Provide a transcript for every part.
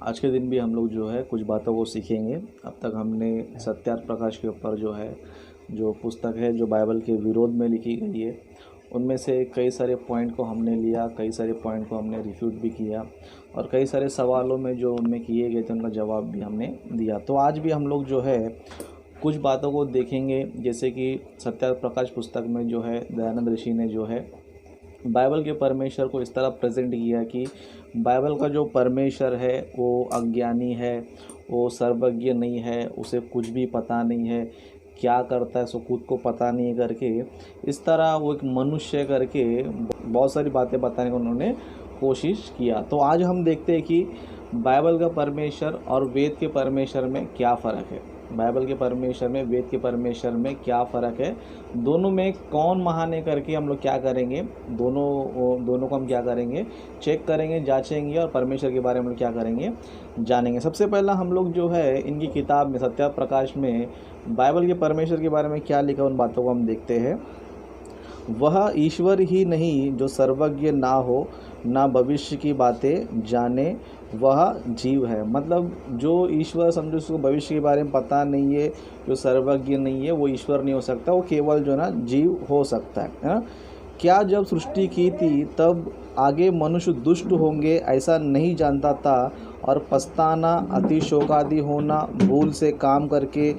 आज के दिन भी हम लोग जो है कुछ बातों को सीखेंगे। अब तक हमने सत्यार्थ प्रकाश के ऊपर जो पुस्तक है जो बाइबल के विरोध में लिखी गई है, उनमें से कई सारे पॉइंट को हमने लिया, कई सारे पॉइंट को हमने रिफ्यूट भी किया और कई सारे सवालों में जो उनमें किए गए थे उनका जवाब भी हमने दिया। तो आज भी हम लोग जो है कुछ बातों को देखेंगे, जैसे कि सत्यार्थ प्रकाश पुस्तक में जो है दयानंद ऋषि ने जो है बाइबल के परमेश्वर को इस तरह प्रेजेंट किया कि बाइबल का जो परमेश्वर है वो अज्ञानी है, वो सर्वज्ञ नहीं है, उसे कुछ भी पता नहीं है, क्या करता है सो खुद को पता नहीं करके इस तरह वो एक मनुष्य करके बहुत सारी बातें बताने की उन्होंने कोशिश किया। तो आज हम देखते हैं कि बाइबल का परमेश्वर और वेद के परमेश्वर में क्या फ़र्क है, बाइबल के परमेश्वर में वेद के परमेश्वर में क्या फ़र्क है, दोनों में कौन महान है करके हम लोग क्या करेंगे, दोनों को हम क्या करेंगे, चेक करेंगे, जांचेंगे और परमेश्वर के बारे में क्या करेंगे, जानेंगे। सबसे पहला हम लोग जो है इनकी किताब में सत्यार्थ प्रकाश में बाइबल के परमेश्वर के बारे में क्या लिखा उन बातों को हम देखते हैं। वह ईश्वर ही नहीं जो सर्वज्ञ ना हो, ना भविष्य की बातें जाने, वह जीव है। मतलब जो ईश्वर समझो उसको भविष्य के बारे में पता नहीं है, जो सर्वज्ञ नहीं है, वो ईश्वर नहीं हो सकता, वो केवल जो ना जीव हो सकता है ना। क्या जब सृष्टि की थी तब आगे मनुष्य दुष्ट होंगे ऐसा नहीं जानता था, और पछताना, अतिशोकादि होना, भूल से काम करके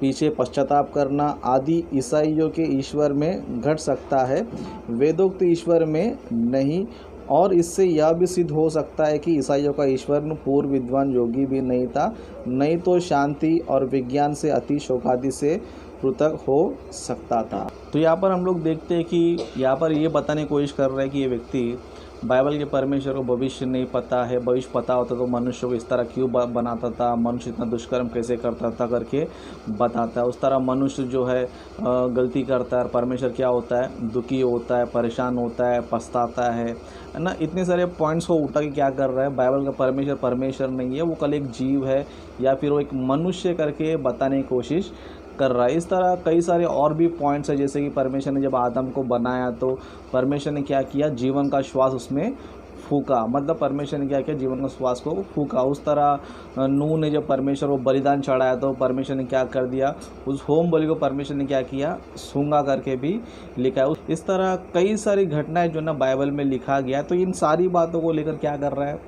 पीछे पश्चाताप करना आदि ईसाइयों के ईश्वर में घट सकता है, वेदोक्त ईश्वर में नहीं। और इससे यह भी सिद्ध हो सकता है कि ईसाइयों का ईश्वर पूर्व विद्वान योगी भी नहीं था, नहीं तो शांति और विज्ञान से अति शोकादि से पृथक हो सकता था। तो यहाँ पर हम लोग देखते हैं कि यहाँ पर ये बताने की कोशिश कर रहे हैं कि ये व्यक्ति बाइबल के परमेश्वर को भविष्य नहीं पता है, भविष्य पता होता तो मनुष्य को इस तरह क्यों बनाता था, मनुष्य इतना दुष्कर्म कैसे करता था करके बताता है। उस तरह मनुष्य जो है गलती करता है, परमेश्वर क्या होता है, दुखी होता है, परेशान होता है, पछताता है ना। इतने सारे पॉइंट्स को उठा के क्या कर रहा है, बाइबल का परमेश्वर नहीं है, वो कल एक जीव है या फिर वो एक मनुष्य करके बताने की कोशिश कर रहा है। इस तरह कई सारे और भी पॉइंट्स है, जैसे कि परमेश्वर ने जब आदम को बनाया तो परमेश्वर ने क्या किया, जीवन का श्वास उसमें फूका। मतलब परमेश्वर ने क्या किया, जीवन का श्वास को फूका। उस तरह नूह ने जब परमेश्वर को बलिदान चढ़ाया तो परमेश्वर ने क्या कर दिया, उस होम बलि को परमेश्वर ने क्या किया, सूंघा करके भी लिखा है। इस तरह कई सारी घटनाएं जो ना बाइबल में लिखा गया है। तो इन सारी बातों को लेकर क्या कर रहा है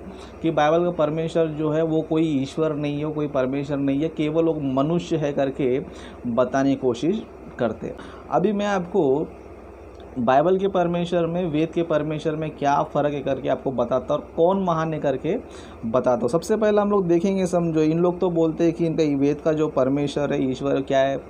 कि बाइबल का परमेश्वर जो है वो कोई ईश्वर नहीं है, कोई परमेश्वर नहीं है, केवल वो मनुष्य है करके बताने की कोशिश करते हैं। अभी मैं आपको बाइबल के परमेश्वर में वेद के परमेश्वर में क्या फ़र्क है करके आपको बताता और कौन महान है करके बताता हूँ। सबसे पहले हम लोग देखेंगे, समझो इन लोग तो बोलते हैं कि इनका वेद का जो परमेश्वर है, ईश्वर क्या है,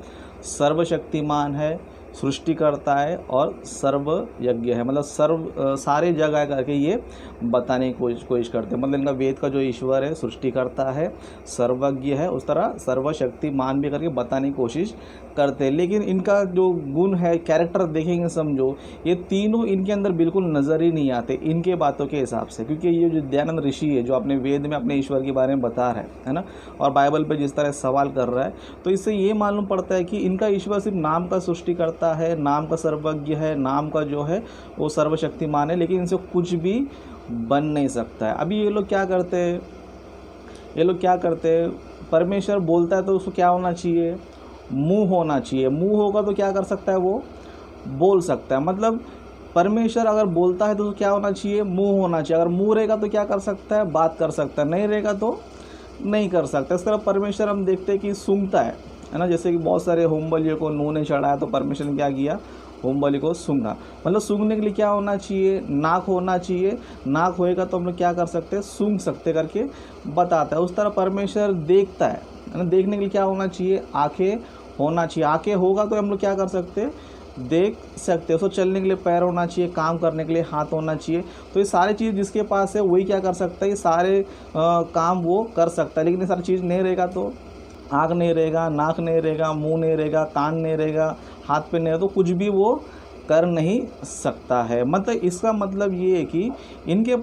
सर्वशक्तिमान है, सृष्टि करता है और सर्वयज्ञ है। मतलब सारे जगह करके ये बताने की कोशिश करते हैं। मतलब इनका वेद का जो ईश्वर है सृष्टि करता है, सर्वज्ञ है, उस तरह सर्वशक्तिमान भी करके बताने की कोशिश करते हैं। लेकिन इनका जो गुण है, कैरेक्टर देखेंगे समझो, ये तीनों इनके अंदर बिल्कुल नज़र ही नहीं आते इनके बातों के हिसाब से। क्योंकि ये जो दयानंद ऋषि है जो अपने वेद में अपने ईश्वर के बारे में बता रहा है ना, और बाइबल पे जिस तरह सवाल कर रहा है, तो इससे ये मालूम पड़ता है कि इनका ईश्वर सिर्फ नाम का सृष्टि करता है, नाम का सर्वज्ञ है, नाम का जो है वो सर्वशक्तिमान है, लेकिन इनसे कुछ भी बन नहीं सकता है। अभी ये लोग क्या करते हैं, परमेश्वर बोलता है तो उसको क्या होना चाहिए, मुंह होना चाहिए। मुंह होगा तो क्या कर सकता है, वो बोल सकता है। मतलब परमेश्वर अगर बोलता है तो क्या होना चाहिए, मुंह होना चाहिए। अगर मुंह रहेगा तो क्या कर सकता है, बात कर सकता है, नहीं रहेगा तो नहीं कर सकता। इस तरह परमेश्वर हम देखते हैं कि सूंघता है ना। जैसे कि बहुत सारे होम बलियों को नूह ने चढ़ाया तो परमेश्वर ने क्या किया, होम बलि को सूंघा। मतलब सूंघने के लिए क्या होना चाहिए, नाक होना चाहिए। नाक होएगा तो हम लोग क्या कर सकते हैं, सूंघ सकते करके बताता है। उस तरह परमेश्वर देखता है ना। देखने के लिए क्या होना चाहिए, आंखें होना चाहिए। आंखें होगा तो हम लोग क्या कर सकते हैं, देख सकते हैं। उसको चलने के लिए पैर होना चाहिए, काम करने के लिए हाथ होना चाहिए। तो ये सारी चीज़ जिसके पास है वही क्या कर सकता है, ये सारे काम वो कर सकता है। लेकिन ये सारी चीज़ नहीं रहेगा तो आँख नहीं रहेगा, नाक नहीं रहेगा, मुंह नहीं रहेगा, कान नहीं रहेगा, हाथ पे नहीं रहेगा, तो कुछ भी वो कर नहीं सकता है। मतलब इसका मतलब ये है कि इनके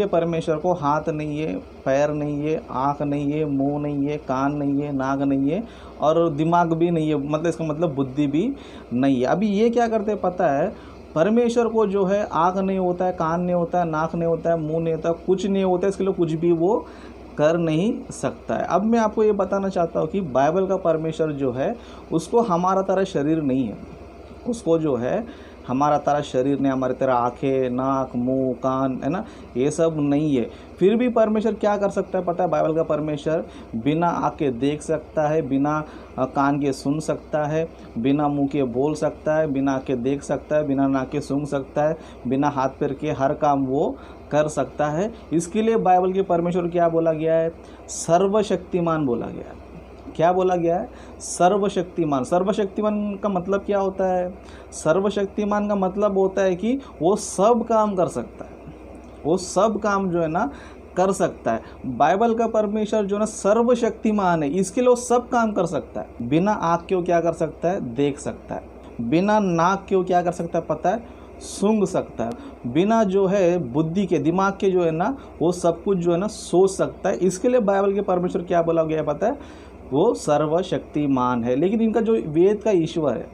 परमेश्वर को हाथ नहीं है, पैर नहीं है, आँख नहीं है, मुंह नहीं है, कान नहीं है, नाक नहीं है और दिमाग भी नहीं है। मतलब इसका मतलब बुद्धि भी नहीं है। अभी ये क्या करते हैं पता है, परमेश्वर को जो है आँख नहीं होता है, कान नहीं होता है, नाक नहीं होता है, मुंह नहीं होता है, कुछ नहीं होता है, इसके लिए कुछ भी वो कर नहीं सकता है। अब मैं आपको ये बताना चाहता हूँ कि बाइबल का परमेश्वर जो है उसको हमारा तरह शरीर नहीं है, उसको जो है हमारा तरह शरीर नहीं, हमारी तरह आँखें, नाक, मुंह, कान, है ना, ये सब नहीं है। फिर भी परमेश्वर क्या कर सकता है पता है? बाइबल का परमेश्वर बिना आँख के देख सकता है, बिना कान के सुन सकता है, बिना मुंह के बोल सकता है, बिना आँख के देख सकता है, बिना नाक के सूंघ सकता है, बिना हाथ पैर के हर काम वो कर सकता है। इसके लिए बाइबल के परमेश्वर क्या बोला गया है? सर्वशक्तिमान बोला गया है। क्या बोला गया है? सर्वशक्तिमान। सर्वशक्तिमान का मतलब क्या होता है? सर्वशक्तिमान का मतलब होता है कि वो सब काम कर सकता है, वो सब काम जो है ना कर सकता है। बाइबल का परमेश्वर जो है ना सर्वशक्तिमान है, इसके लिए वो सब काम कर सकता है। बिना आँख के वो क्या कर सकता है? देख सकता है। बिना नाक के वो क्या कर सकता है पता है? सूंघ सकता है। बिना जो है बुद्धि के, दिमाग के जो है ना वो सब कुछ जो है ना सोच सकता है। इसके लिए बाइबल के परमेश्वर क्या बोला गया पता है? वो सर्वशक्तिमान है। लेकिन इनका जो वेद का ईश्वर है,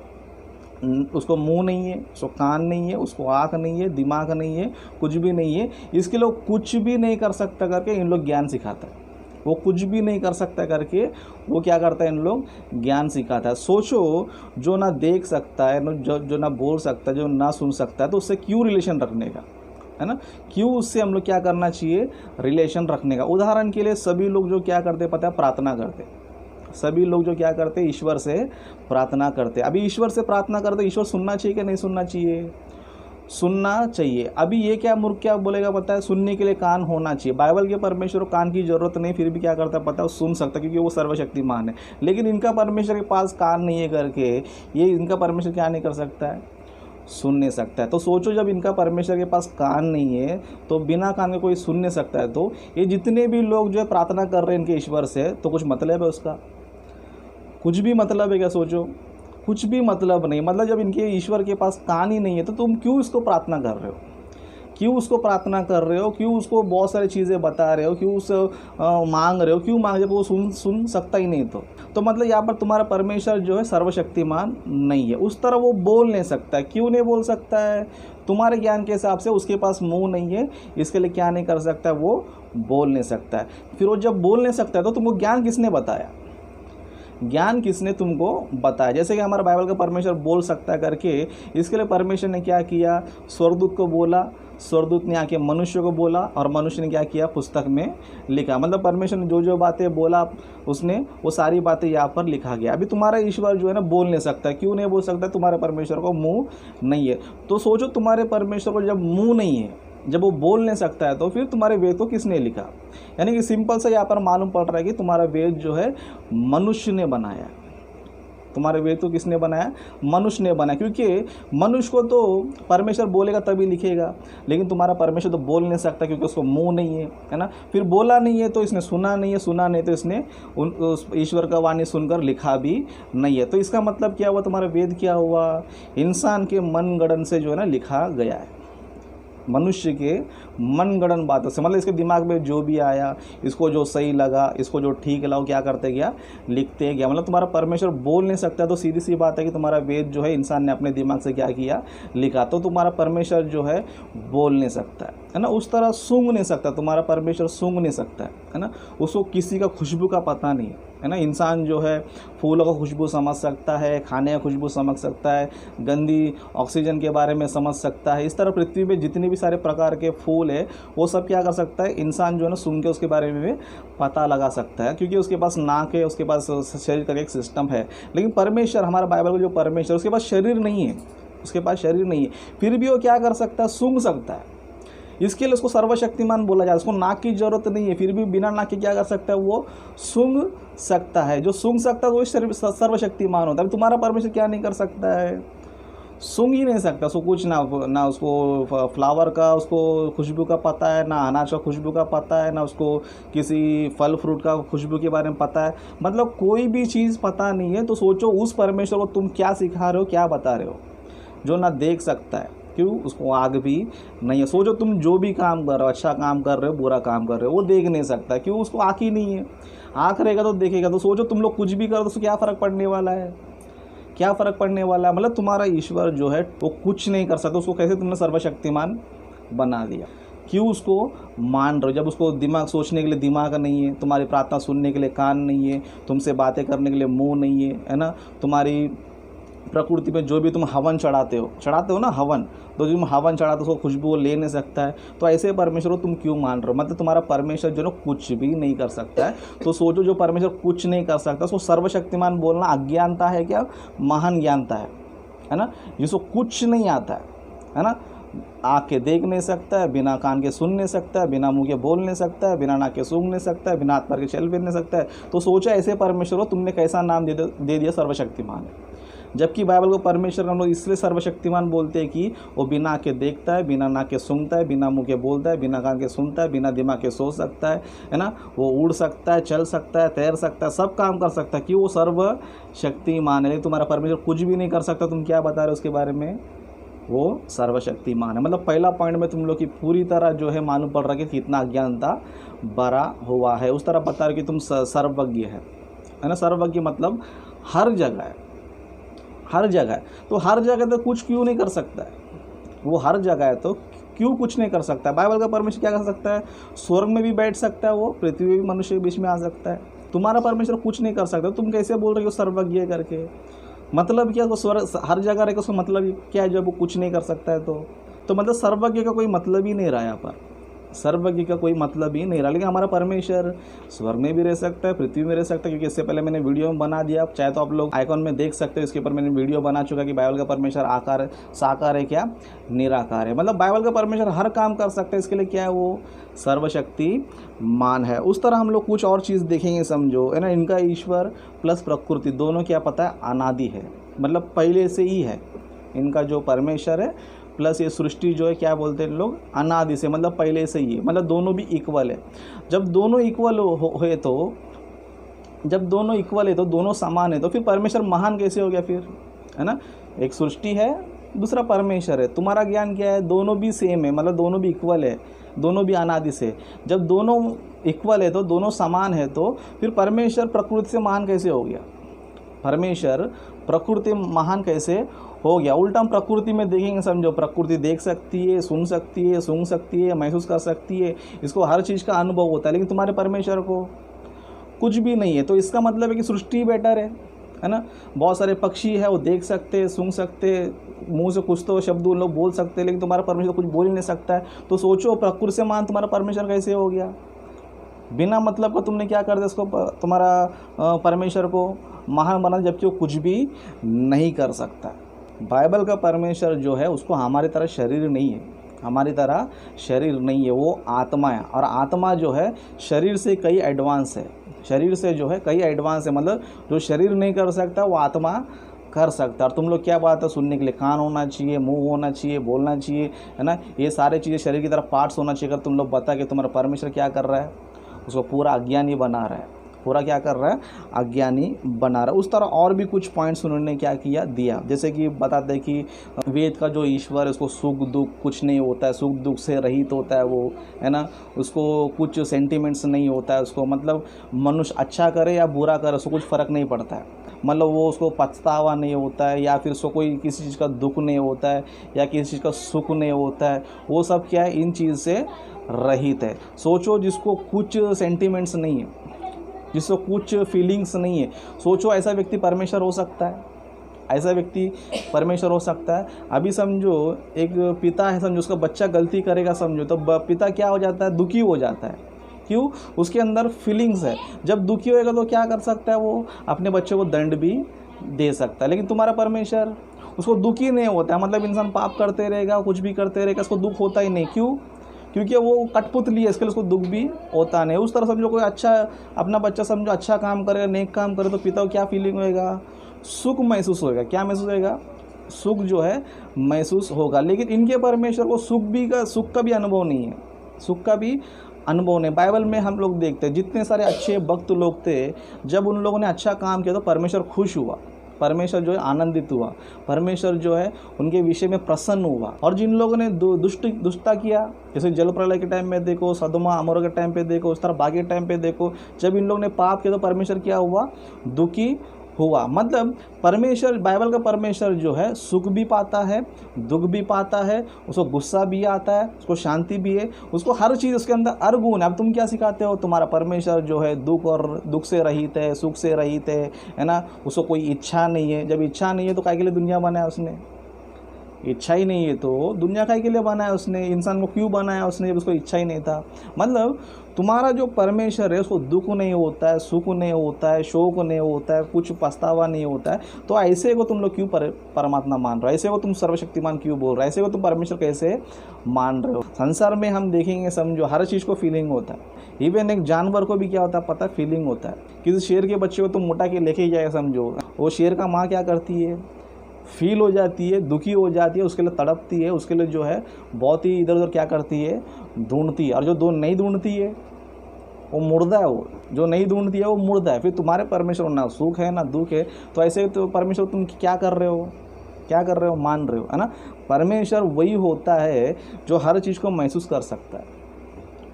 उसको मुंह नहीं है, उसको कान नहीं है, उसको आँख नहीं है, दिमाग नहीं है, कुछ भी नहीं है, इसके लोग कुछ भी नहीं कर सकता करके इन लोग ज्ञान सिखाता है। वो कुछ भी नहीं कर सकता करके वो क्या करता है? इन लोग ज्ञान सिखाता है। सोचो, जो ना देख सकता है, जो ना बोल सकता है, जो ना सुन सकता है, तो उससे क्यों रिलेशन रखने का, है ना? क्यों उससे हम लोग क्या करना चाहिए? रिलेशन रखने का। उदाहरण के लिए सभी लोग जो क्या करते पता है? प्रार्थना करते। सभी लोग जो क्या करते? ईश्वर से प्रार्थना करते। अभी ईश्वर से प्रार्थना करते, ईश्वर सुनना चाहिए कि नहीं सुनना चाहिए? सुनना चाहिए। अभी ये क्या मूर्ख क्या बोलेगा पता है? सुनने के लिए कान होना चाहिए। बाइबल के परमेश्वर को कान की जरूरत नहीं, फिर भी क्या करता है पता है? वो सुन सकता है क्योंकि वो सर्वशक्तिमान है। लेकिन इनका परमेश्वर के पास कान नहीं है करके ये इनका परमेश्वर क्या नहीं कर सकता है? सुन नहीं सकता है। तो सोचो, जब इनका परमेश्वर के पास कान नहीं है तो बिना कान के कोई सुन नहीं सकता है, तो ये जितने भी लोग जो है प्रार्थना कर रहे हैं इनके ईश्वर से, तो कुछ मतलब है उसका? कुछ भी मतलब है क्या? सोचो, कुछ भी मतलब नहीं। मतलब जब इनके ईश्वर के पास कान ही नहीं है तो तुम क्यों इसको प्रार्थना कर रहे हो? क्यों उसको प्रार्थना कर रहे हो? क्यों उसको बहुत सारी चीज़ें बता रहे हो? क्यों उससे मांग रहे हो? क्यों मांग, जब वो सुन सकता ही नहीं? तो मतलब यहाँ पर तुम्हारा परमेश्वर जो है सर्वशक्तिमान नहीं है। उस तरह वो बोल नहीं सकता है। क्यों नहीं बोल सकता है? तुम्हारे ज्ञान के हिसाब से उसके पास मुंह नहीं है, इसके लिए क्या नहीं कर सकता है? वो बोल नहीं सकता है। फिर वो जब बोल नहीं सकता है तो तुमको ज्ञान किसने बताया? ज्ञान किसने तुमको बताया? जैसे कि हमारा बाइबल का परमेश्वर बोल सकता है करके, इसके लिए परमेश्वर ने क्या किया? स्वर्गदूत को बोला, स्वर्गदूत ने आके मनुष्य को बोला, और मनुष्य ने क्या किया? पुस्तक में लिखा। मतलब परमेश्वर ने जो जो बातें बोला उसने वो सारी बातें यहाँ पर लिखा गया। अभी तुम्हारा ईश्वर जो है ना बोल नहीं सकता। क्यों नहीं बोल सकता? तुम्हारे परमेश्वर को मुँह नहीं है। तो सोचो, तुम्हारे परमेश्वर को जब मुँह नहीं है, जब वो बोल नहीं सकता है, तो फिर तुम्हारे वेद को किसने लिखा? यानी कि सिंपल सा यहाँ पर मालूम पड़ रहा है कि तुम्हारा वेद जो है मनुष्य ने बनाया। तुम्हारे वेद को किसने बनाया? मनुष्य ने बनाया। क्योंकि मनुष्य को तो परमेश्वर बोलेगा तभी लिखेगा, लेकिन तुम्हारा परमेश्वर तो बोल नहीं सकता क्योंकि उसको मुंह नहीं है ना? फिर बोला नहीं है तो इसने सुना नहीं है, सुना नहीं तो इसने उस ईश्वर का वाणी सुनकर लिखा भी नहीं है। तो इसका मतलब क्या हुआ? तुम्हारा वेद क्या हुआ? इंसान के मनगढ़ंत से जो है ना लिखा गया है। मनुष्य के मनगढ़ंत बातों से, मतलब इसके दिमाग में जो भी आया, इसको जो सही लगा, इसको जो ठीक लगा, क्या करते गया? लिखते गया। मतलब तुम्हारा परमेश्वर बोल नहीं सकता, तो सीधी सी बात है कि तुम्हारा वेद जो है इंसान ने अपने दिमाग से क्या किया? लिखा। तो तुम्हारा परमेश्वर जो है बोल नहीं सकता है ना? उस तरह सूंघ नहीं सकता। तुम्हारा परमेश्वर सूंघ नहीं सकता है ना? उसको किसी का खुशबू का पता नहीं है ना? इंसान जो है फूलों का खुशबू समझ सकता है, खाने का खुशबू समझ सकता है, गंदी ऑक्सीजन के बारे में समझ सकता है। इस तरह पृथ्वी पे जितने भी सारे प्रकार के फूल है वो सब क्या कर सकता है? इंसान जो है ना सूंघ के उसके बारे में पता लगा सकता है, क्योंकि उसके पास नाक है, उसके पास शरीर का एक सिस्टम है। लेकिन परमेश्वर, हमारा बाइबल का जो परमेश्वर, उसके पास शरीर नहीं है, उसके पास शरीर नहीं है, फिर भी वो क्या कर सकता है? सूंघ सकता है। इसके लिए उसको सर्वशक्तिमान बोला जाए। उसको नाक की जरूरत नहीं है, फिर भी बिना नाक के क्या कर सकता है? वो सूंघ सकता है। जो सूंघ सकता है वो सर्वशक्तिमान होता है। तुम्हारा परमेश्वर क्या नहीं कर सकता है? सूंघ ही नहीं सकता। उसको कुछ ना उसको फ्लावर का उसको खुशबू का पता है, ना अनाज का खुशबू का पता है, ना उसको किसी फल फ्रूट का खुशबू के बारे में पता है। मतलब कोई भी चीज़ पता नहीं है। तो सोचो, उस परमेश्वर को तुम क्या सिखा रहे हो, क्या बता रहे हो? जो ना देख सकता है, क्यों? उसको आग भी नहीं है। सोचो, तुम जो भी काम कर रहे हो, अच्छा काम कर रहे हो, बुरा काम कर रहे हो, वो देख नहीं सकता। क्यों? उसको आँख ही नहीं है। आँख रहेगा तो देखेगा। तो सोचो, तुम लोग कुछ भी करो तो उसको क्या फ़र्क पड़ने वाला है? क्या फ़र्क पड़ने वाला है? मतलब तुम्हारा ईश्वर जो है वो कुछ नहीं कर सकता, उसको कैसे तुमने सर्वशक्तिमान बना दिया? क्यों उसको मान रहे हो? जब उसको दिमाग, सोचने के लिए दिमाग नहीं है, तुम्हारी प्रार्थना सुनने के लिए कान नहीं है, तुमसे बातें करने के लिए मुंह नहीं है ना? तुम्हारी प्रकृति में जो भी तुम हवन चढ़ाते हो ना हवन, तो जो तुम हवन चढ़ाते हो उसको खुशबू वो ले नहीं सकता है, तो ऐसे परमेश्वर को तुम क्यों मान रहे हो? मतलब तुम्हारा परमेश्वर जो है कुछ भी नहीं कर सकता है। तो सोचो, जो परमेश्वर कुछ नहीं कर सकता उसको सर्वशक्तिमान बोलना अज्ञानता है क्या? महान ज्ञानता है ना? जिसको कुछ नहीं आता है ना? आँख के देख नहीं सकता है, बिना कान के सुन नहीं सकता है, बिना मुंह के बोल नहीं सकता है, बिना नाक के सूंघ नहीं सकता है, बिना हाथ पैर के चल फिर नहीं सकता है। तो सोचो ऐसे परमेश्वर को तुमने कैसा नाम दे दिया सर्वशक्तिमान। जबकि बाइबल को परमेश्वर हम लोग इसलिए सर्वशक्तिमान बोलते हैं कि वो बिना आँख के देखता है, बिना नाक के सूंघता है, बिना मुंह के बोलता है, बिना कान के सुनता है, बिना दिमाग के सोच सकता है ना? वो उड़ सकता है, चल सकता है, तैर सकता है, सब काम कर सकता है कि वो सर्वशक्तिमान है। लेकिन तुम्हारा परमेश्वर कुछ भी नहीं कर सकता, तुम क्या बता रहे हो उसके बारे में? वो सर्वशक्तिमान है। मतलब पहला पॉइंट में तुम लोग की पूरी तरह जो है मालूम पड़ रहा है कि कितना अज्ञानता भरा हुआ है। उस तरह बता रहे कि तुम सर्वज्ञ है ना? सर्वज्ञ मतलब हर जगह है, हर जगह है। तो हर जगह तो कुछ क्यों नहीं कर सकता है? वो हर जगह है तो क्यों कुछ नहीं कर सकता है? बाइबल का परमेश्वर क्या कर सकता है? स्वर्ग में भी बैठ सकता है, वो पृथ्वी में भी मनुष्य के बीच में आ सकता है। तुम्हारा परमेश्वर कुछ नहीं कर सकता, तुम कैसे बोल रहे हो सर्वज्ञ करके? मतलब क्या? वो स्वर्ग हर जगह रहेगा, उसका मतलब क्या है जब वो कुछ नहीं कर सकता है? तो मतलब सर्वज्ञ का कोई मतलब ही नहीं रहा यहाँ पर, सर्वज्ञ का कोई मतलब ही नहीं रहा। लेकिन हमारा परमेश्वर स्वर्ग में भी रह सकता है, पृथ्वी में रह सकता है, क्योंकि इससे पहले मैंने वीडियो में बना दिया, चाहे तो आप लोग आइकॉन में देख सकते हो, इसके ऊपर मैंने वीडियो बना चुका कि बाइबल का परमेश्वर आकार साकार है क्या निराकार है। मतलब बाइबल का परमेश्वर हर काम कर सकता है, इसके लिए क्या है? वो सर्वशक्तिमान है। उस तरह हम लोग कुछ और चीज़ देखेंगे, समझो है ना? इनका ईश्वर प्लस प्रकृति दोनों क्या पता है? अनादि है, मतलब पहले से ही है। इनका जो परमेश्वर है प्लस ये सृष्टि जो है क्या बोलते हैं लोग? अनादि से, मतलब पहले से ही है। मतलब दोनों भी इक्वल है। जब दोनों इक्वल हुए तो जब दोनों इक्वल है तो दोनों समान है, तो फिर परमेश्वर महान कैसे हो गया फिर? है ना? एक सृष्टि है, दूसरा परमेश्वर है। तुम्हारा ज्ञान क्या है? दोनों भी सेम है, मतलब दोनों भी इक्वल है, दोनों भी अनादि से। जब दोनों इक्वल है तो दोनों समान है, तो फिर परमेश्वर प्रकृति से महान कैसे हो गया? परमेश्वर प्रकृति महान कैसे हो गया? उल्टा हम प्रकृति में देखेंगे, समझो प्रकृति देख सकती है, सुन सकती है, सूंघ सकती है, महसूस कर सकती है, इसको हर चीज़ का अनुभव होता है, लेकिन तुम्हारे परमेश्वर को कुछ भी नहीं है। तो इसका मतलब है कि सृष्टि बेटर है ना? बहुत सारे पक्षी है, वो देख सकते हैं, सूंघ सकते हैं, मुंह से कुछ तो शब्द उन लोग बोल सकते हैं, लेकिन तुम्हारा परमेश्वर कुछ बोल ही नहीं सकता है। तो सोचो प्रकृति से महान तुम्हारा परमेश्वर कैसे हो गया? बिना मतलब का तुमने क्या कर दिया उसको, तुम्हारा परमेश्वर को महान बना, जबकि वो कुछ भी नहीं कर सकता। बाइबल का परमेश्वर जो है उसको हमारी तरह शरीर नहीं है, हमारी तरह शरीर नहीं है, वो आत्मा है। और आत्मा जो है शरीर से कई एडवांस है, शरीर से जो है कई एडवांस है। मतलब जो शरीर नहीं कर सकता वो आत्मा कर सकता है। और तुम लोग क्या बात है? सुनने के लिए कान होना चाहिए, मुंह होना चाहिए, बोलना चाहिए, है ना? ये सारे चीज़ें शरीर की तरह पार्ट्स होना चाहिए। अगर तुम लोग बता कि तुम्हारा परमेश्वर क्या कर रहा है? उसको पूरा अज्ञानी बना रहा है, पूरा क्या कर रहा है? अज्ञानी बना रहा है। उस तरह और भी कुछ पॉइंट्स उन्होंने क्या किया, दिया। जैसे कि बताते हैं कि वेद का जो ईश्वर है उसको सुख दुख कुछ नहीं होता है, सुख दुख से रहित होता है वो, है ना? उसको कुछ सेंटिमेंट्स नहीं होता है, उसको मतलब मनुष्य अच्छा करे या बुरा करे उसको कुछ फ़र्क नहीं पड़ता है। मतलब वो उसको पछतावा नहीं होता है, या फिर उसको कोई किसी चीज़ का दुख नहीं होता है, या किसी चीज़ का सुख नहीं होता है। वो सब क्या है? इन चीज़ से रहित है। सोचो जिसको कुछ सेंटिमेंट्स नहीं है, जिसको कुछ फीलिंग्स नहीं है, सोचो ऐसा व्यक्ति परमेश्वर हो सकता है? ऐसा व्यक्ति परमेश्वर हो सकता है? अभी समझो एक पिता है, समझो उसका बच्चा गलती करेगा, समझो तो पिता क्या हो जाता है? दुखी हो जाता है। क्यों? उसके अंदर फीलिंग्स है। जब दुखी होएगा तो क्या कर सकता है? वो अपने बच्चे को दंड भी दे सकता है। लेकिन तुम्हारा परमेश्वर उसको दुखी नहीं होता है। मतलब इंसान पाप करते रहेगा, कुछ भी करते रहेगा, उसको दुख होता ही नहीं। क्यों? क्योंकि वो कठपुतली है, इसके लिए उसको दुख भी होता नहीं। उस तरह समझो कोई अच्छा अपना बच्चा समझो अच्छा काम करेगा, नेक काम करे, तो पिता को क्या फीलिंग होएगा? सुख महसूस होएगा। क्या महसूस होएगा? सुख जो है महसूस होगा। लेकिन इनके परमेश्वर को सुख का भी अनुभव नहीं है, सुख का भी अनुभव नहीं। बाइबल में हम लोग देखते हैं जितने सारे अच्छे भक्त लोग थे, जब उन लोगों ने अच्छा काम किया तो परमेश्वर खुश हुआ, परमेश्वर जो है आनंदित हुआ, परमेश्वर जो है उनके विषय में प्रसन्न हुआ। और जिन लोगों ने दुष्टता किया, जैसे जल प्रलय के टाइम में देखो, सदमा अमोरा के टाइम पे देखो, उस तरह बाकी के टाइम पे देखो, जब इन लोगों ने पाप किया तो परमेश्वर क्या हुआ? दुखी हुआ। मतलब परमेश्वर, बाइबल का परमेश्वर जो है सुख भी पाता है, दुख भी पाता है, उसको गुस्सा भी आता है, उसको शांति भी है, उसको हर चीज़ उसके अंदर अर्गुण है। अब तुम क्या सिखाते हो, तुम्हारा परमेश्वर जो है दुख से रहित है, सुख से रहित है ना, उसको कोई इच्छा नहीं है। जब इच्छा नहीं है तो काय के लिए दुनिया बनाया उसने? इच्छा ही नहीं है तो दुनिया काय के लिए बनाया उसने? इंसान को क्यों बनाया उसने जब उसको इच्छा ही नहीं था? मतलब तुम्हारा जो परमेश्वर है उसको दुख नहीं होता है, सुख नहीं होता है, शोक नहीं होता है, कुछ पछतावा नहीं होता है, तो ऐसे को तुम लोग क्यों परमात्मा मान रहे हो? ऐसे को तुम सर्वशक्तिमान क्यों बोल रहे हो? ऐसे को तुम परमेश्वर कैसे मान रहे हो? संसार में हम देखेंगे, समझो, हर चीज़ को फीलिंग होता है। इवन एक जानवर को भी क्या होता है पता है? फीलिंग होता है। किसी शेर के बच्चे को तुम मोटा के लेके जाएगा, समझो, वो शेर का माँ क्या करती है? फील हो जाती है, दुखी हो जाती है, उसके लिए तड़पती है, उसके लिए जो है बहुत ही इधर उधर क्या करती है, ढूंढती है। और जो नहीं ढूंढती है वो मुर्दा है, वो जो नहीं ढूंढती है वो मुर्दा है। फिर तुम्हारे परमेश्वर ना सुख है ना दुख है, तो ऐसे तो परमेश्वर तुम क्या कर रहे हो? क्या कर रहे हो? मान रहे हो, है ना। परमेश्वर वही होता है जो हर चीज़ को महसूस कर सकता है,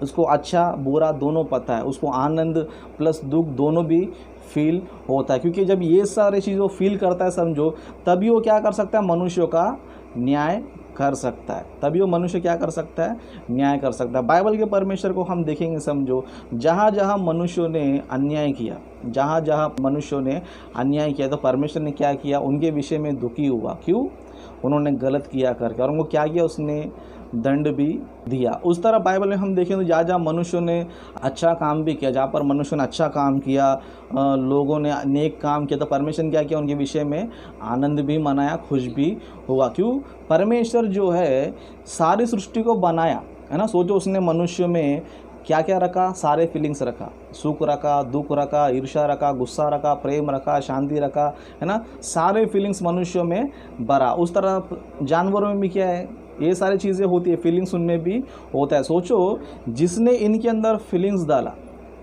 उसको अच्छा बुरा दोनों पता है, उसको आनंद प्लस दुख दोनों भी फील होता है। क्योंकि जब ये सारे चीज़ों फील करता है, समझो, तभी वो क्या कर सकता है? मनुष्यों का न्याय कर सकता है। तभी वो मनुष्य क्या कर सकता है? न्याय कर सकता है। बाइबल के परमेश्वर को हम देखेंगे, समझो, जहाँ जहाँ मनुष्यों ने अन्याय किया, जहाँ जहाँ मनुष्यों ने अन्याय किया, तो परमेश्वर ने क्या किया? उनके विषय में दुखी हुआ। क्यों? उन्होंने गलत किया करके, और उनको क्या किया? उसने दंड भी दिया। उस तरह बाइबल में हम देखें तो जहाँ जहाँ मनुष्यों ने अच्छा काम भी किया, जहाँ पर मनुष्यों ने अच्छा काम किया, लोगों ने नेक काम किया, तो परमेश्वर ने क्या किया? उनके विषय में आनंद भी मनाया, खुश भी हुआ। क्यों? परमेश्वर जो है सारी सृष्टि को बनाया, है ना। सोचो, उसने मनुष्य में क्या क्या रखा? सारे फीलिंग्स रखा, सुख रखा, दुख रखा, ईर्ष्या रखा, गुस्सा रखा, प्रेम रखा, शांति रखा, है ना। सारे फीलिंग्स मनुष्यों में भरा। उस तरह जानवरों में भी क्या है? ये सारी चीज़ें होती है, फीलिंग्स उनमें भी होता है। सोचो, जिसने इनके अंदर फीलिंग्स डाला,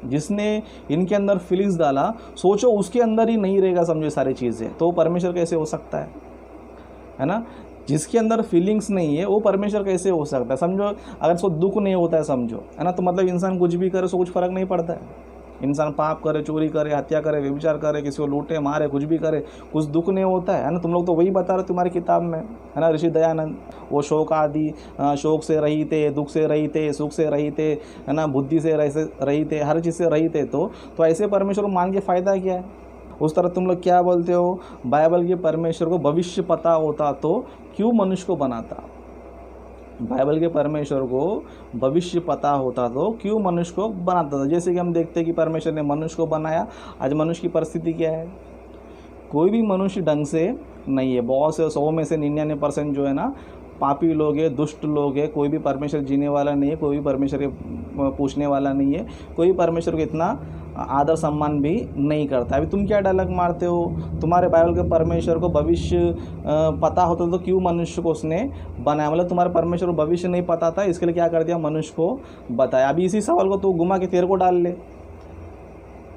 जिसने इनके अंदर फीलिंग्स डाला, सोचो उसके अंदर ही नहीं रहेगा, समझो, सारी चीज़ें, तो परमेश्वर कैसे हो सकता है ना। जिसके अंदर फीलिंग्स नहीं है वो परमेश्वर कैसे हो सकता है? समझो, अगर उसको दुख नहीं होता है, समझो, है ना, तो मतलब इंसान कुछ भी करे उसको कुछ फ़र्क नहीं पड़ता है। इंसान पाप करे, चोरी करे, हत्या करे, व्यभिचार करे, किसी को लूटे मारे, कुछ भी करे, कुछ दुख नहीं होता है ना। तुम लोग तो वही बता रहे हो तुम्हारी किताब में, है ना। ऋषि दयानंद, वो शोक आदि, शोक से रहित थे, दुख से रहित थे, सुख से रहित थे, है ना, बुद्धि से रहित थे, हर चीज़ से रहित थे। तो ऐसे परमेश्वर को मान के फ़ायदा क्या है? उस तरह तुम लोग क्या बोलते हो? बाइबल के परमेश्वर को भविष्य पता होता तो क्यों मनुष्य को बनाता? बाइबल के परमेश्वर को भविष्य पता होता तो क्यों मनुष्य को बनाता था? जैसे कि हम देखते हैं कि परमेश्वर ने मनुष्य को बनाया, आज मनुष्य की परिस्थिति क्या है? कोई भी मनुष्य ढंग से नहीं है। बहुत से 100 में से 99% जो है ना पापी लोग हैं, दुष्ट लोग हैं। कोई भी परमेश्वर जीने वाला नहीं है, कोई भी परमेश्वर के पूछने वाला नहीं है, कोई परमेश्वर को इतना आदर सम्मान भी नहीं करता। अभी तुम क्या डायलॉग मारते हो? तुम्हारे बाइबल के परमेश्वर को भविष्य पता होता तो क्यों मनुष्य को उसने बनाया? मतलब तुम्हारे परमेश्वर को भविष्य नहीं पता था, इसके लिए क्या कर दिया? मनुष्य को बताया। अभी इसी सवाल को तू घुमा के तेरे को डाल ले,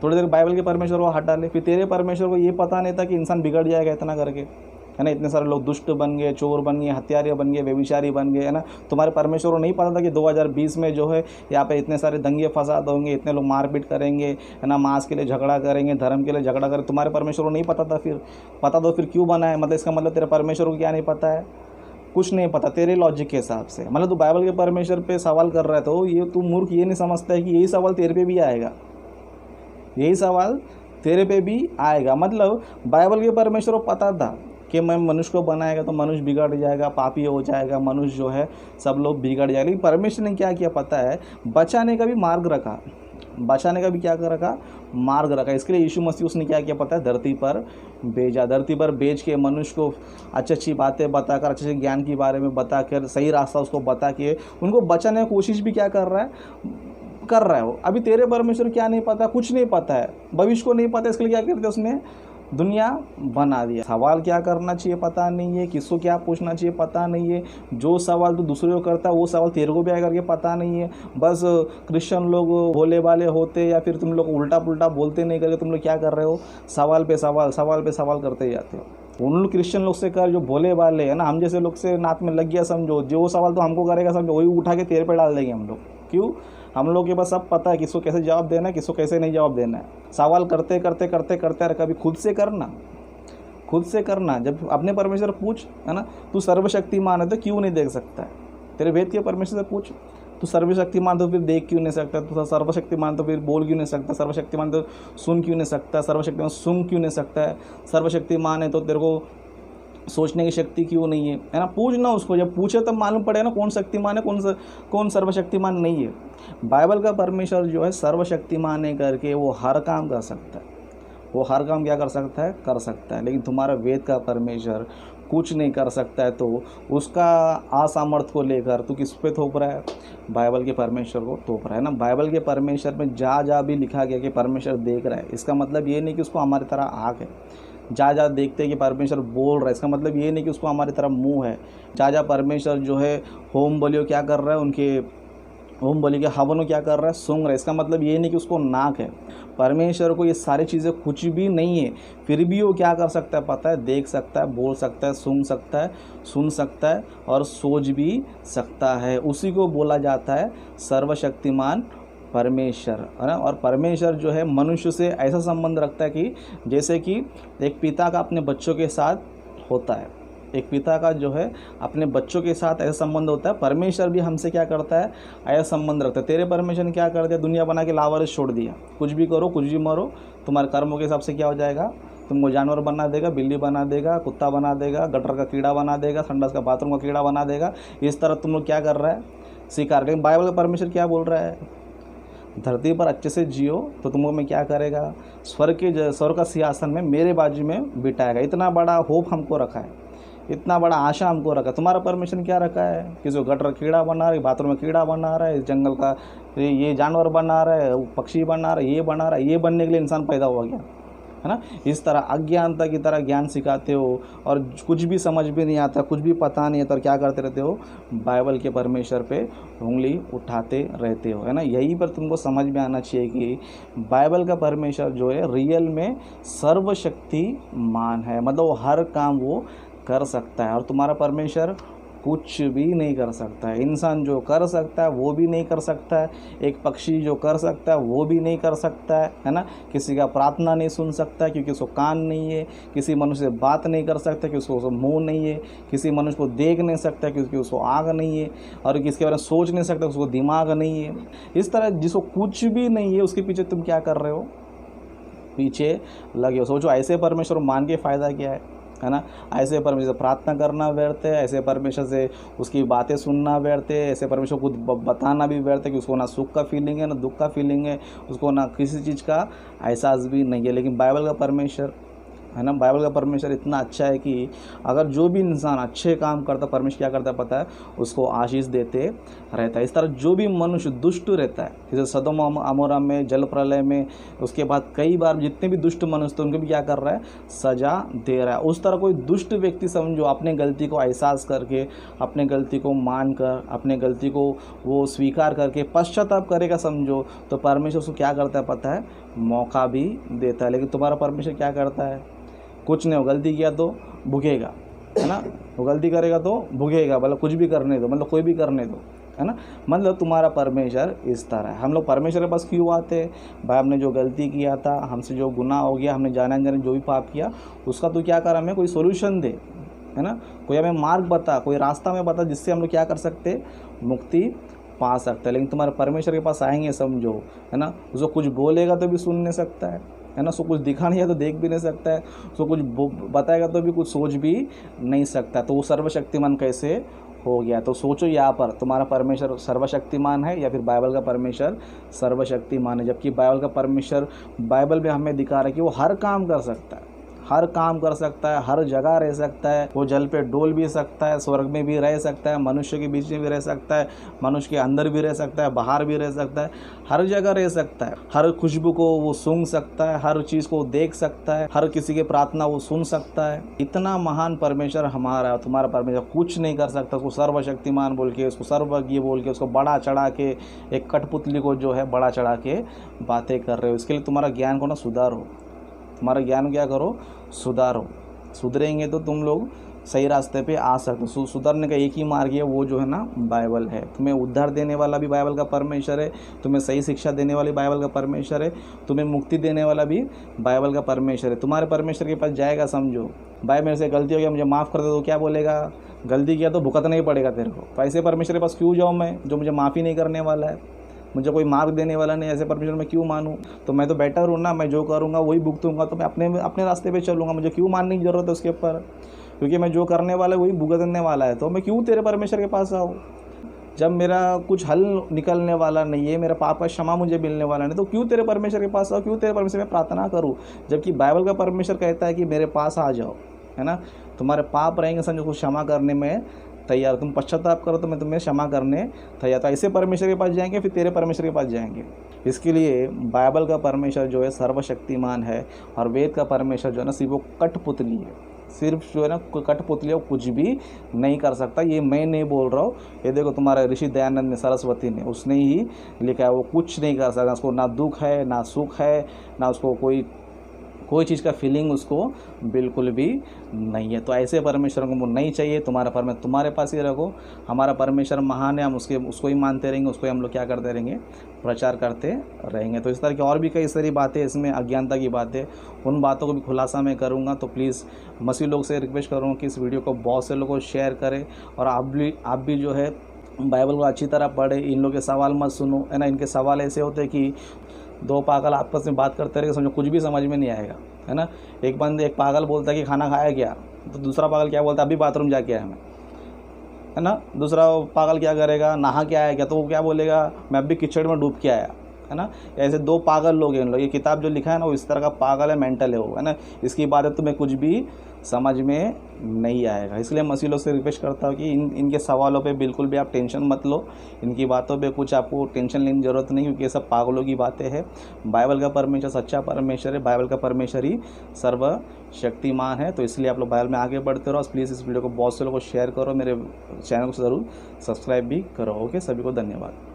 थोड़ी देर बाइबल के परमेश्वर को हटा ले, फिर तेरे परमेश्वर को ये पता नहीं था कि इंसान बिगड़ जाएगा इतना करके, है ना। इतने सारे लोग दुष्ट बन गए, चोर बन गए, हत्यारे बन गए, व्यभिचारी बन गए, है ना। तुम्हारे परमेश्वर को नहीं पता था कि 2020 में जो है यहाँ पे इतने सारे दंगे फसाद होंगे, इतने लोग मारपीट करेंगे, है ना, मांस के लिए झगड़ा करेंगे, धर्म के लिए झगड़ा करेंगे। तुम्हारे परमेश्वर को नहीं पता था, फिर पता तो फिर क्यों बनाया? मतलब इसका मतलब तेरे परमेश्वर को क्या नहीं पता है? कुछ नहीं पता तेरे लॉजिक के हिसाब से। मतलब तू बाइबल के परमेश्वर पे सवाल कर रहा है तो ये तू मूर्ख ये नहीं समझता है कि यही सवाल तेरे पे भी आएगा, यही सवाल तेरे पे भी आएगा। मतलब बाइबल के परमेश्वर को पता था कि मैं मनुष्य को बनाएगा तो मनुष्य बिगड़ जाएगा, पापी हो जाएगा, मनुष्य जो है सब लोग बिगड़ जाएगा। लेकिन परमेश्वर ने क्या किया पता है? बचाने का भी मार्ग रखा, बचाने का भी क्या कर रखा? मार्ग रखा। इसके लिए यीशु मसीह उसने क्या किया पता है? धरती पर भेजा। धरती पर भेज के मनुष्य को अच्छी अच्छी बातें बताकर, अच्छे अच्छे ज्ञान के बारे में बताकर, सही रास्ता उसको बता के उनको बचाने की कोशिश भी क्या कर रहा है वो। अभी तेरे परमेश्वर क्या नहीं पता? कुछ नहीं पता है, भविष्य को नहीं पता, इसके लिए क्या करते? उसने दुनिया बना दिया। सवाल क्या करना चाहिए पता नहीं है, किसको क्या पूछना चाहिए पता नहीं है। जो सवाल तो दूसरे को करता है वो सवाल तेरे को भी आया करके पता नहीं है। बस क्रिश्चियन लोग भोले वाले होते या फिर तुम लोग उल्टा पुल्टा बोलते नहीं करके तुम लोग क्या कर रहे हो? सवाल पे सवाल करते जाते हो। उन लोग क्रिश्चियन लोग से कर जो भोले वाले है ना, हम जैसे लोग से नाक में लग गया, समझो, जो सवाल तो हमको करेगा समझो वही उठा के तेरे पे डाल देंगे हम लोग। क्यों? हम लोग के पास सब पता है किसको कैसे जवाब देना है, किसको कैसे नहीं जवाब देना है। सवाल करते करते करते करते यार कभी खुद से करना, खुद से करना। जब अपने परमेश्वर पूछ, है ना, तू सर्वशक्तिमान है तो क्यों नहीं देख सकता है? तेरे वेद के परमेश्वर से पूछ, तू सर्वशक्तिमान तो फिर देख क्यों नहीं सकता? तू सर्वशक्तिमान तो फिर बोल क्यों नहीं सकता? सर्वशक्तिमान तो सुन क्यों नहीं सकता? सर्वशक्तिमान सूंघ क्यों नहीं सकता है? सर्वशक्तिमान है तो तेरे को सोचने की शक्ति क्यों नहीं है ना? पूछना उसको, जब पूछे तब मालूम पड़े ना कौन शक्तिमान है, कौन सर्वशक्तिमान नहीं है। बाइबल का परमेश्वर जो है सर्वशक्तिमान है करके वो हर काम कर सकता है, वो हर काम क्या कर सकता है? कर सकता है। लेकिन तुम्हारा वेद का परमेश्वर कुछ नहीं कर सकता है, तो उसका असामर्थ्य को लेकर तू किस पे थोप रहा है? बाइबल के परमेश्वर को थोप रहा है ना। बाइबल के परमेश्वर में जा भी लिखा गया कि परमेश्वर देख रहा है, इसका मतलब ये नहीं कि उसको हमारी तरह आँख है। जा देखते हैं कि परमेश्वर बोल रहा है, इसका मतलब ये नहीं कि उसको हमारी तरह मुंह है। जा परमेश्वर जो है होम बलियों क्या कर रहा है, उनके होम बलि के हवनों क्या कर रहा है? सूंघ रहा है, इसका मतलब ये नहीं कि उसको नाक है। परमेश्वर को ये सारी चीज़ें कुछ भी नहीं है, फिर भी वो क्या कर सकता है पता है? देख सकता है, बोल सकता है, सूंघ सकता है, सुन सकता है और सोच भी सकता है। उसी को बोला जाता है सर्वशक्तिमान परमेश्वर, है ना। और परमेश्वर जो है मनुष्य से ऐसा संबंध रखता है कि जैसे कि एक पिता का अपने बच्चों के साथ होता है, एक पिता का जो है अपने बच्चों के साथ ऐसा संबंध होता है, परमेश्वर भी हमसे क्या करता है? ऐसा संबंध रखता है। तेरे परमेश्वर ने क्या कर दिया? दुनिया बना के लावारिस छोड़ दिया, कुछ भी करो, कुछ भी मरो, तुम्हारे कर्मों के हिसाब से क्या हो जाएगा? तुमको जानवर बना देगा, बिल्ली बना देगा, कुत्ता बना देगा, गटर का कीड़ा बना देगा, संडास का बाथरूम का कीड़ा बना देगा। इस तरह तुम लोग क्या कर रहा है? स्वीकार। लेकिन बाइबल का परमेश्वर क्या बोल रहा है? धरती पर अच्छे से जियो तो तुमको मैं क्या करेगा? स्वर्ग का सिंहासन में मेरे बाजू में बिठाएगा। इतना बड़ा होप हमको रखा है, इतना बड़ा आशा हमको रखा। तुम्हारा परमेश्वर ने क्या रखा है? किसी को गटर कीड़ा बना रहा है, बाथरूम में कीड़ा बना रहा है, जंगल का ये जानवर बना रहा है, पक्षी बना रहा है, ये बना रहा है। ये बनने के लिए इंसान पैदा हुआ गया, है ना। इस तरह अज्ञानता की तरह ज्ञान सिखाते हो और कुछ भी समझ भी नहीं आता, कुछ भी पता नहीं है, तो क्या करते रहते हो? बाइबल के परमेश्वर पे उंगली उठाते रहते हो, है ना। यहीं पर तुमको समझ में आना चाहिए कि बाइबल का परमेश्वर जो है रियल में सर्वशक्तिमान है, मतलब वो हर काम वो कर सकता है और तुम्हारा परमेश्वर कुछ भी नहीं कर सकता है। इंसान जो कर सकता है वो भी नहीं कर सकता है, एक पक्षी जो कर सकता है वो भी नहीं कर सकता है ना। किसी का प्रार्थना नहीं सुन सकता है क्योंकि उसको कान नहीं है, किसी मनुष्य से बात नहीं कर सकता क्योंकि उसको मुंह नहीं है, किसी मनुष्य को देख नहीं सकता क्योंकि उसको आँख नहीं है, और किसके बारे में सोच नहीं सकता उसको दिमाग नहीं है। इस तरह जिसको कुछ भी नहीं है उसके पीछे तुम क्या कर रहे हो? पीछे लगे हो। सोचो ऐसे परमेश्वर मान के फ़ायदा क्या है ना। ऐसे परमेश्वर से प्रार्थना करना व्यर्थ है, ऐसे परमेश्वर से उसकी बातें सुनना व्यर्थ है, ऐसे परमेश्वर को बताना भी व्यर्थ है कि उसको ना सुख का फीलिंग है ना दुख का फीलिंग है, उसको ना किसी चीज़ का एहसास भी नहीं है। लेकिन बाइबल का परमेश्वर, है ना, बाइबल का परमेश्वर इतना अच्छा है कि अगर जो भी इंसान अच्छे काम करता परमेश्वर क्या करता है पता है? उसको आशीष देते रहता है। इस तरह जो भी मनुष्य दुष्ट रहता है, जैसे सदोम अमोरा में, जल प्रलय में, उसके बाद कई बार जितने भी दुष्ट मनुष्य थे उनको भी क्या कर रहा है? सजा दे रहा है। उस तरह कोई दुष्ट व्यक्ति समझो अपने गलती को एहसास करके, अपने गलती को मान कर, अपने गलती को वो स्वीकार करके पश्चाताप करेगा समझो, तो परमेश्वर उसको क्या करता है पता है? मौका भी देता है। लेकिन तुम्हारा परमेश्वर क्या करता है? कुछ नहीं हो, गलती किया तो भुगेगा, है ना। वो गलती करेगा तो भुगेगा, मतलब कुछ भी करने दो, मतलब कोई भी करने दो, है ना। मतलब तुम्हारा परमेश्वर इस तरह है। हम लोग परमेश्वर के पास क्यों आते? भाई हमने जो गलती किया था, हमसे जो गुनाह हो गया, हमने जाने अनजाने जो भी पाप किया, उसका तो क्या कर, हमें कोई सोल्यूशन दे, है ना। कोई हमें मार्ग बता, कोई रास्ता में बता जिससे हम लोग क्या कर सकते? मुक्ति पा सकते हैं। लेकिन तुम्हारे परमेश्वर के पास आएंगे समझो, है ना, उसको कुछ बोलेगा तो भी सुन नहीं सकता है ना, उसको कुछ दिखा नहीं है तो देख भी नहीं सकता है, उसको कुछ बताएगा तो भी कुछ सोच भी नहीं सकता। तो वो सर्वशक्तिमान कैसे हो गया? तो सोचो यहाँ पर तुम्हारा परमेश्वर सर्वशक्तिमान है या फिर बाइबल का परमेश्वर सर्वशक्तिमान है? जबकि बाइबल का परमेश्वर, बाइबल में हमें दिखा रहा है कि वो हर काम कर सकता है, हर काम कर सकता है, हर जगह रह सकता है, वो जल पे डोल भी सकता है, स्वर्ग में भी रह सकता है, मनुष्य के बीच में भी रह सकता है, मनुष्य के अंदर भी रह सकता है, बाहर भी रह सकता है, हर जगह रह सकता है। हर खुशबू को वो सूंघ सकता है, हर चीज़ को देख सकता है, हर किसी की प्रार्थना वो सुन सकता है। इतना महान परमेश्वर हमारा, तुम्हारा परमेश्वर कुछ नहीं कर सकता। उसको सर्वशक्तिमान बोल के, उसको सर्वज्ञ बोल के, उसको बड़ा चढ़ा के, एक कठपुतली को जो है बड़ा चढ़ा के बातें कर रहे हो। इसके लिए तुम्हारा ज्ञान को ना सुधारो, तुम्हारा ज्ञान क्या करो? सुधारो। सुधरेंगे तो तुम लोग सही रास्ते पे आ सकते हो। सुधरने का एक ही मार्ग है, वो जो है ना बाइबल है। तुम्हें उद्धार देने वाला भी बाइबल का परमेश्वर है, तुम्हें सही शिक्षा देने वाली बाइबल का परमेश्वर है, तुम्हें मुक्ति देने वाला भी बाइबल का परमेश्वर है। तुम्हारे परमेश्वर के पास जाएगा, समझो भाई मेरे से गलती हो गया, मुझे माफ़ कर दे, तो क्या बोलेगा? गलती किया तो भुगतना ही पड़ेगा तेरे को। तो ऐसे परमेश्वर के पास क्यों जाऊँ मैं, जो मुझे माफ़ी नहीं करने वाला है, मुझे कोई मार्ग देने वाला नहीं, ऐसे परमेश्वर में क्यों मानूँ? तो मैं तो बेटर हूँ ना, मैं जो करूँगा वही भुगतूँगा, तो मैं अपने रास्ते पे चलूँगा, मुझे क्यों मानने की ज़रूरत है उसके ऊपर? क्योंकि मैं जो करने वाला है वही भुगतने वाला है, तो मैं क्यों तेरे परमेश्वर के पास आऊँ? जब मेरा कुछ हल निकलने वाला नहीं है, मेरा पाप का क्षमा मुझे मिलने वाला नहीं, तो क्यों तेरे परमेश्वर के पास आऊँ, क्यों तेरे परमेश्वर में प्रार्थना करूँ? जबकि बाइबल का परमेश्वर कहता है कि मेरे पास आ जाओ, है ना। तुम्हारे पाप रहेंगे समझो, कुछ क्षमा करने में तैयार, तुम पश्चाताप करो तो मैं तुम्हें क्षमा करने तैयार। तो ऐसे परमेश्वर के पास जाएंगे, फिर तेरे परमेश्वर के पास जाएंगे। इसके लिए बाइबल का परमेश्वर जो है सर्वशक्तिमान है, और वेद का परमेश्वर जो है ना सिर्फ वो कठपुतली है, सिर्फ जो है ना कठपुतली, वो कुछ भी नहीं कर सकता। ये मैं नहीं बोल रहा हूँ, ये देखो तुम्हारा ऋषि दयानंद ने, सरस्वती ने, उसने ही लिखा है। वो कुछ नहीं कर सकता, उसको ना दुख है ना सुख है, ना उसको कोई चीज़ का फीलिंग उसको बिल्कुल भी नहीं है। तो ऐसे परमेश्वर को नहीं चाहिए। तुम्हारा परमेश्वर तुम्हारे पास ही रखो। हमारा परमेश्वर महान है, हम उसको ही मानते रहेंगे, उसको ही हम लोग क्या करते रहेंगे, प्रचार करते रहेंगे। तो इस तरह की और भी कई सारी बातें इसमें, अज्ञानता की बातें, उन बातों को भी खुलासा मैं करूँगा। तो प्लीज़ मसीह लोग से रिक्वेस्ट करूँगा कि इस वीडियो को बहुत से लोगों को शेयर करें, और आप भी जो है बाइबल को अच्छी तरह पढ़े। इन लोगों के सवाल मत सुनो, है ना। इनके सवाल ऐसे होते हैं कि दो पागल आपस में बात करते रहे, समझो कुछ भी समझ में नहीं आएगा, है ना। एक पागल बोलता है कि खाना खाया क्या, तो दूसरा पागल क्या बोलता है, अभी बाथरूम जाके आया मैं, है ना। दूसरा पागल क्या करेगा, नहा के आया क्या, तो वो क्या बोलेगा, मैं अभी कीचड़ में डूब के आया, है ना। ऐसे दो पागल लोग हैं इन लोग। ये किताब जो लिखा है ना, वो इस तरह का पागल है, मेंटल है वो, है ना। इसकी बातें तुम्हें कुछ भी समझ में नहीं आएगा। इसलिए मसीह लोग से रिक्वेस्ट करता हूँ कि इनके सवालों पे बिल्कुल भी आप टेंशन मत लो, इनकी बातों पे कुछ आपको टेंशन लेने की ज़रूरत नहीं, क्योंकि ये सब पागलों की बातें हैं। बाइबल का परमेश्वर सच्चा परमेश्वर है, बाइबल का परमेश्वर ही सर्वशक्तिमान है। तो इसलिए आप लोग बाइबल में आगे बढ़ते रहो। प्लीज़ इस वीडियो को बहुत से लोगों को शेयर करो, मेरे चैनल को ज़रूर सब्सक्राइब भी करो। ओके, सभी को धन्यवाद।